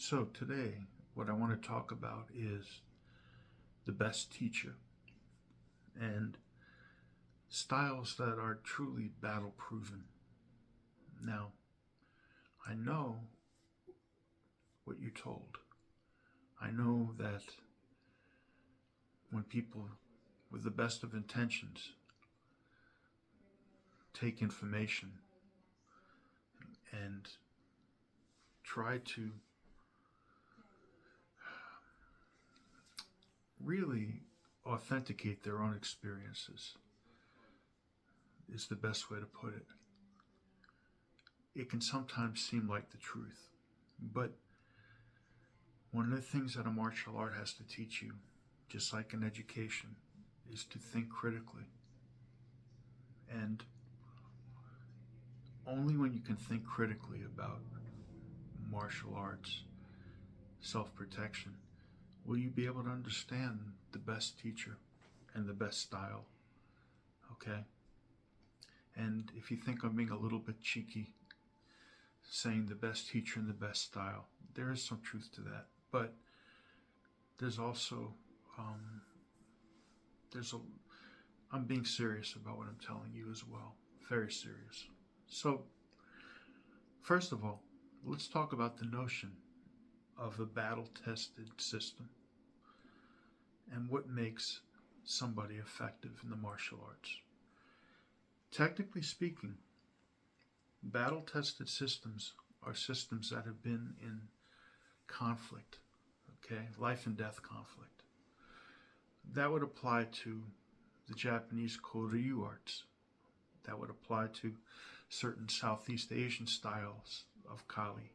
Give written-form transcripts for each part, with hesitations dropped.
So, today, what I want to talk about is the best teacher and styles that are truly battle proven. Now, I know what you're told. I know that when people with the best of intentions take information and try to really authenticate their own experiences, is the best way to put it. It can sometimes seem like the truth, but one of the things that a martial art has to teach you, just like in education, is to think critically. And only when you can think critically about martial arts, self protection, will you be able to understand the best teacher and the best style. Okay? And if you think I'm being a little bit cheeky, saying the best teacher and the best style, there is some truth to that. But there's also, um, there's a, I'm being serious about what I'm telling you as well. Very serious. So, first of all, let's talk about the notion of a battle tested system and what makes somebody effective in the martial arts. Technically speaking, battle tested systems are systems that have been in conflict, okay? Life and death conflict. That would apply to the Japanese Koryu arts. That would apply to certain Southeast Asian styles of Kali.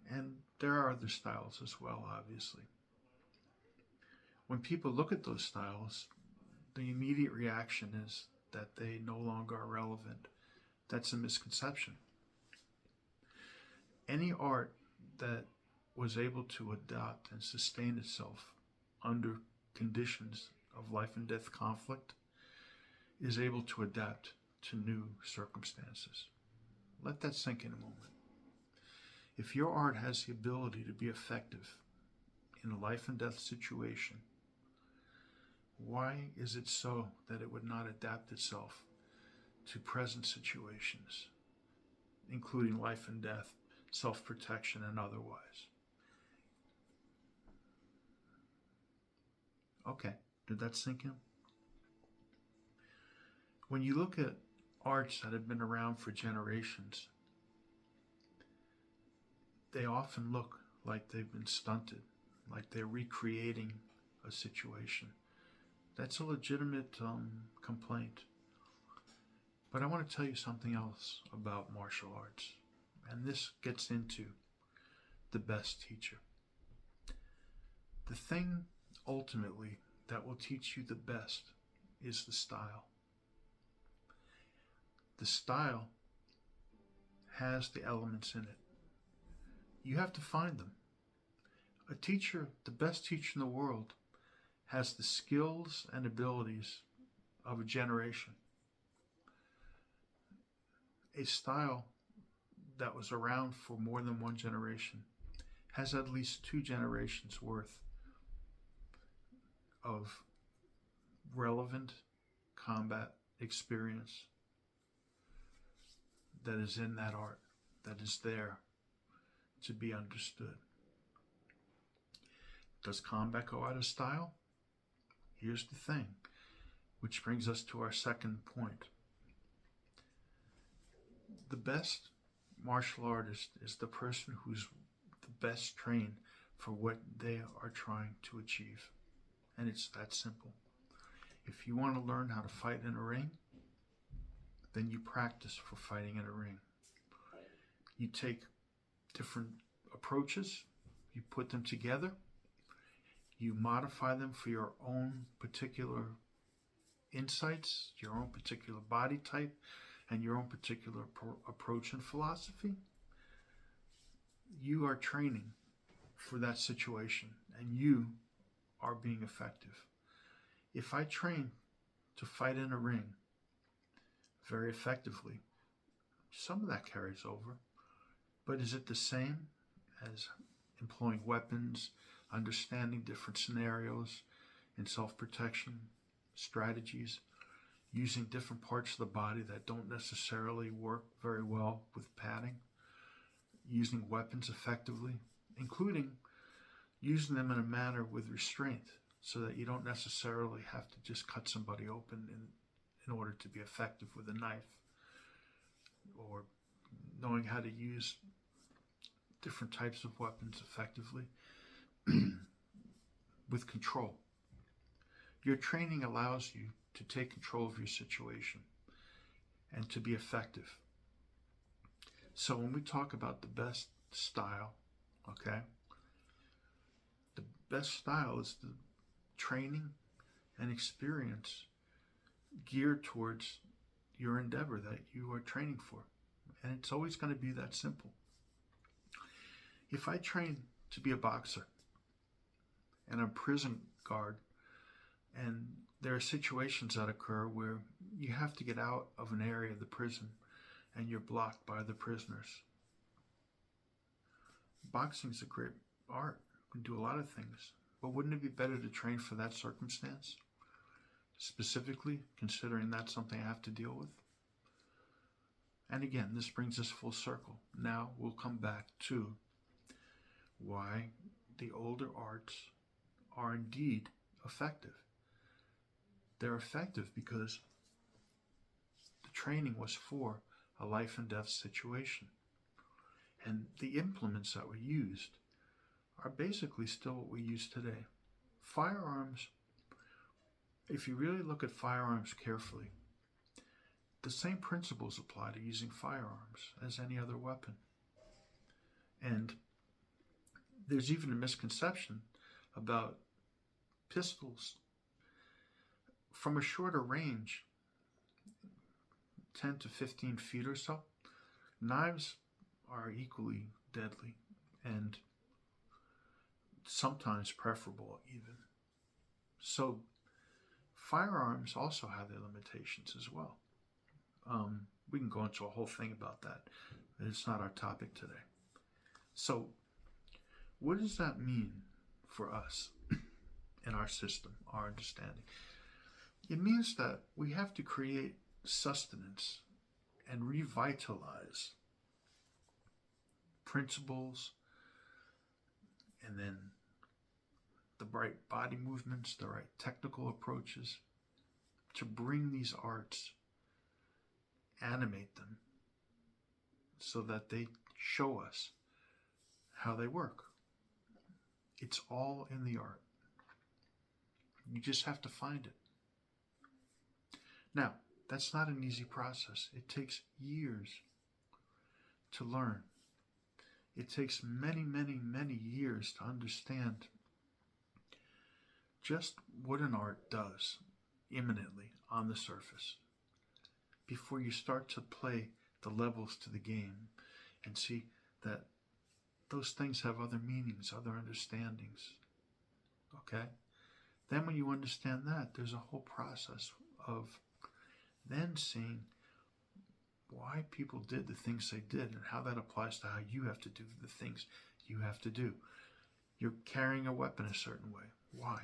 And there are other styles as well, obviously. When people look at those styles, the immediate reaction is that they no longer are relevant. That's a misconception. Any art that was able to adapt and sustain itself under conditions of life and death conflict is able to adapt to new circumstances. Let that sink in a moment. If your art has the ability to be effective in a life and death situation, why is it so that it would not adapt itself to present situations, including life and death, self protection, and otherwise? Okay, did that sink in? When you look at arts that have been around for generations, they often look like they've been stunted, like they're recreating a situation. That's a legitimate complaint. But I want to tell you something else about martial arts, and this gets into the best teacher. The thing ultimately that will teach you the best is the style. The style has the elements in it. You have to find them. A teacher, the best teacher in the world, has the skills and abilities of a generation. A style that was around for more than one generation has at least two generations worth of relevant combat experience that is in that art, that is there to be understood. Does combat go out of style? Here's the thing, which brings us to our second point. The best martial artist is the person who's the best trained for what they are trying to achieve. And it's that simple. If you want to learn how to fight in a ring, then you practice for fighting in a ring. You take different approaches, you put them together, you modify them for your own particular insights, your own particular body type, and your own particular approach and philosophy. You are training for that situation, and you are being effective. If I train to fight in a ring very effectively, some of that carries over. But is it the same as employing weapons, understanding different scenarios in self-protection strategies, using different parts of the body that don't necessarily work very well with padding, using weapons effectively, including using them in a manner with restraint so that you don't necessarily have to just cut somebody open in order to be effective with a knife, or knowing how to use different types of weapons effectively with control. Your training allows you to take control of your situation and to be effective. So when we talk about the best style, okay, the best style is the training and experience geared towards your endeavor that you are training for. And it's always going to be that simple. If I train to be a boxer and I'm a prison guard, and there are situations that occur where you have to get out of an area of the prison and you're blocked by the prisoners. Boxing is a great art. You can do a lot of things. But wouldn't it be better to train for that circumstance? Specifically, considering that's something I have to deal with. And again, this brings us full circle. Now we'll come back to why the older arts are indeed effective. They're effective because the training was for a life and death situation. And the implements that were used are basically still what we use today. Firearms, if you really look at firearms carefully, the same principles apply to using firearms as any other weapon. And there's even a misconception about pistols. From a shorter range, 10 to 15 feet or so, knives are equally deadly and sometimes preferable even. So firearms also have their limitations as well. We can go into a whole thing about that, but it's not our topic today. So what does that mean for us in our system, our understanding? It means that we have to create sustenance and revitalize principles, and then the right body movements, the right technical approaches to bring these arts, animate them so that they show us how they work. It's all in the art. You just have to find it. Now, that's not an easy process. It takes years to learn. It takes many, many, many years to understand just what an art does imminently on the surface before you start to play the levels to the game and see that those things have other meanings, other understandings. Okay? Then when you understand that, there's a whole process of then seeing why people did the things they did and how that applies to how you have to do the things you have to do. You're carrying a weapon a certain way. Why?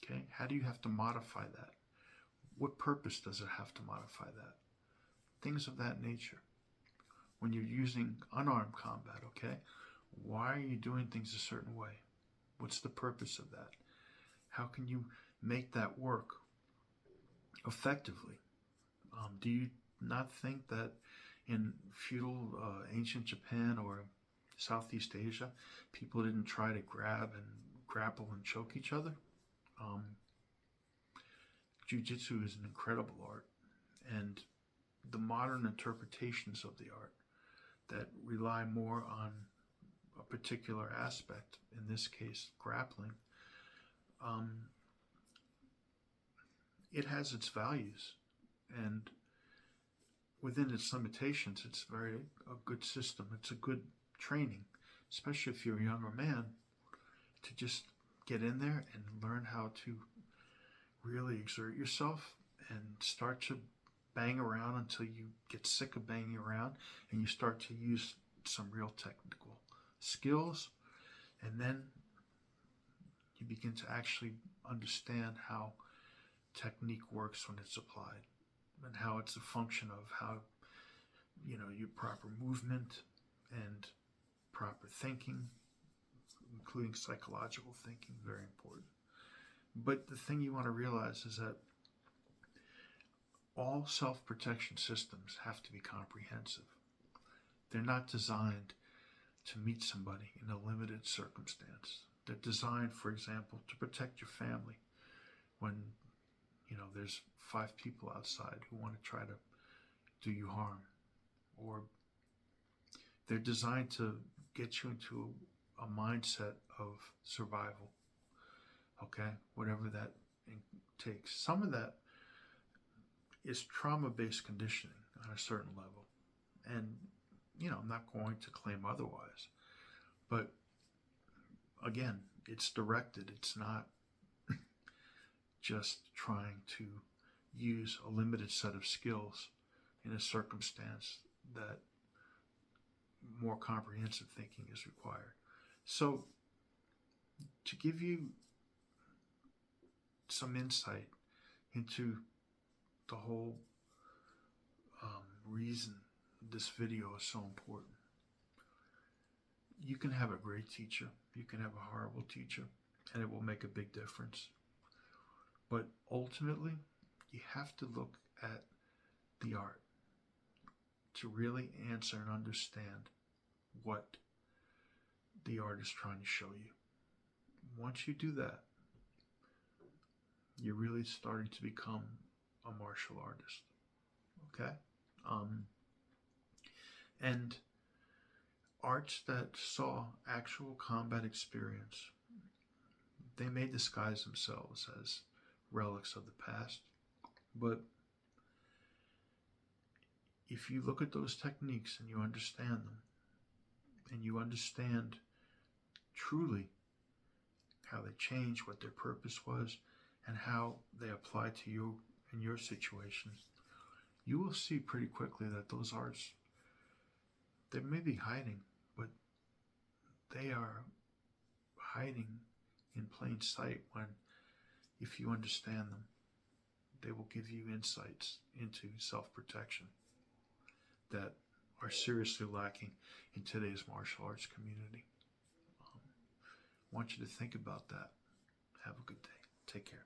Okay? How do you have to modify that? What purpose does it have to modify that? Things of that nature. When you're using unarmed combat, okay? Why are you doing things a certain way? What's the purpose of that? How can you make that work effectively? Do you not think that in feudal ancient Japan or Southeast Asia, people didn't try to grab and grapple and choke each other? Jiu-jitsu is an incredible art, and the modern interpretations of the art that rely more on a particular aspect, in this case grappling, it has its values, and within its limitations, it's a good system. It's a good training, especially if you're a younger man, to just get in there and learn how to really exert yourself and start to bang around until you get sick of banging around and you start to use some real technical skills, and then you begin to actually understand how technique works when it's applied, and how it's a function of how, your proper movement and proper thinking, including psychological thinking, very important. But the thing you want to realize is that all self-protection systems have to be comprehensive. They're not designed to meet somebody in a limited circumstance. They're designed, for example, to protect your family when, there's 5 people outside who want to try to do you harm. Or they're designed to get you into a mindset of survival. Okay? Whatever that takes. Some of that is trauma-based conditioning on a certain level. And, I'm not going to claim otherwise. But, again, it's directed. It's not just trying to use a limited set of skills in a circumstance that more comprehensive thinking is required. So, to give you some insight into the whole reason this video is so important. You can have a great teacher, you can have a horrible teacher, and it will make a big difference. But ultimately, you have to look at the art to really answer and understand what the art is trying to show you. Once you do that, you're really starting to become a martial artist. Okay? And arts that saw actual combat experience, they may disguise themselves as relics of the past, but if you look at those techniques and you understand them, and you understand truly how they change, what their purpose was, and how they apply to you in your situation, you will see pretty quickly that those arts, they may be hiding, but they are hiding in plain sight when, if you understand them, they will give you insights into self-protection that are seriously lacking in today's martial arts community. I want you to think about that. Have a good day. Take care.